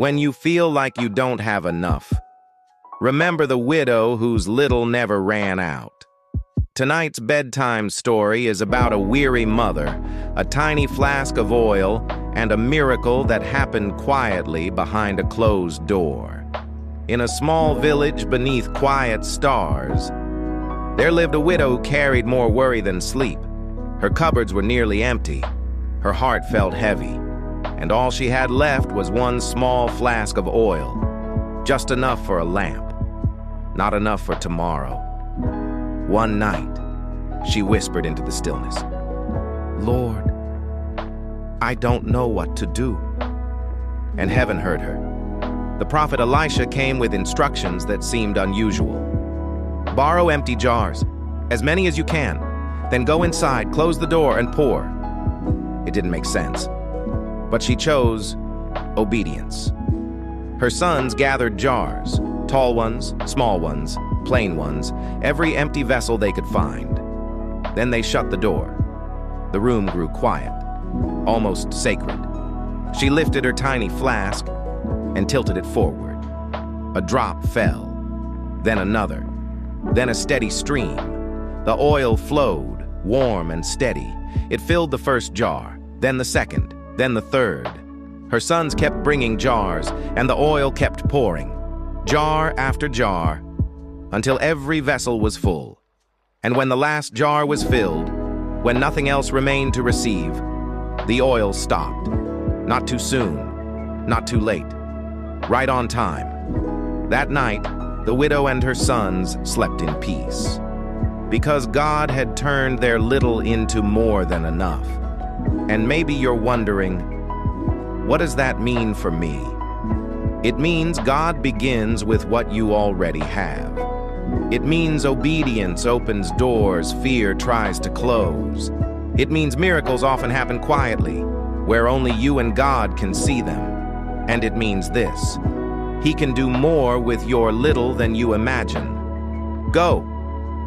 When you feel like you don't have enough, remember the widow whose little never ran out. Tonight's bedtime story is about a weary mother, a tiny flask of oil, and a miracle that happened quietly behind a closed door. In a small village beneath quiet stars, there lived a widow who carried more worry than sleep. Her cupboards were nearly empty. Her heart felt heavy, and all she had left was one small flask of oil, just enough for a lamp, not enough for tomorrow. One night, she whispered into the stillness, "Lord, I don't know what to do." And heaven heard her. The prophet Elisha came with instructions that seemed unusual. Borrow empty jars, as many as you can, then go inside, close the door, and pour. It didn't make sense, but she chose obedience. Her sons gathered jars, tall ones, small ones, plain ones, every empty vessel they could find. Then they shut the door. The room grew quiet, almost sacred. She lifted her tiny flask and tilted it forward. A drop fell, then another, then a steady stream. The oil flowed, warm and steady. It filled the first jar, then the second, then the third. Her sons kept bringing jars, and the oil kept pouring, jar after jar, until every vessel was full. And when the last jar was filled, when nothing else remained to receive, the oil stopped. Not too soon, not too late, right on time. That night, the widow and her sons slept in peace, because God had turned their little into more than enough. And maybe you're wondering, what does that mean for me? It means God begins with what you already have. It means obedience opens doors fear tries to close. It means miracles often happen quietly, where only you and God can see them. And it means this: He can do more with your little than you imagine. Go,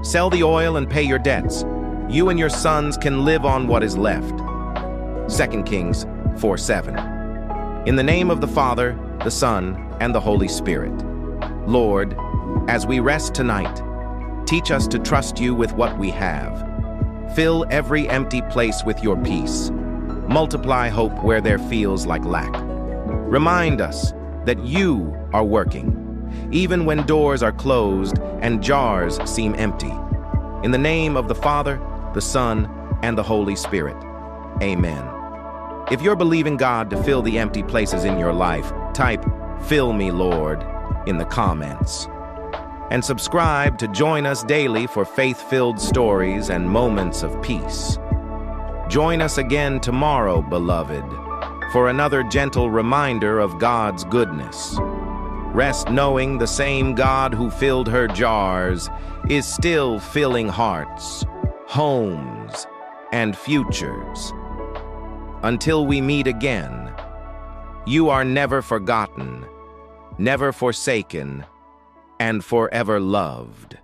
sell the oil and pay your debts. You and your sons can live on what is left. 2 Kings 4:7. In the name of the Father, the Son, and the Holy Spirit. Lord, as we rest tonight, teach us to trust you with what we have. Fill every empty place with your peace. Multiply hope where there feels like lack. Remind us that you are working, even when doors are closed and jars seem empty. In the name of the Father, the Son, and the Holy Spirit. Amen. If you're believing God to fill the empty places in your life, type, "Fill me, Lord," in the comments. And subscribe to join us daily for faith-filled stories and moments of peace. Join us again tomorrow, beloved, for another gentle reminder of God's goodness. Rest knowing the same God who filled her jars is still filling hearts, homes, and futures. Until we meet again, you are never forgotten, never forsaken, and forever loved.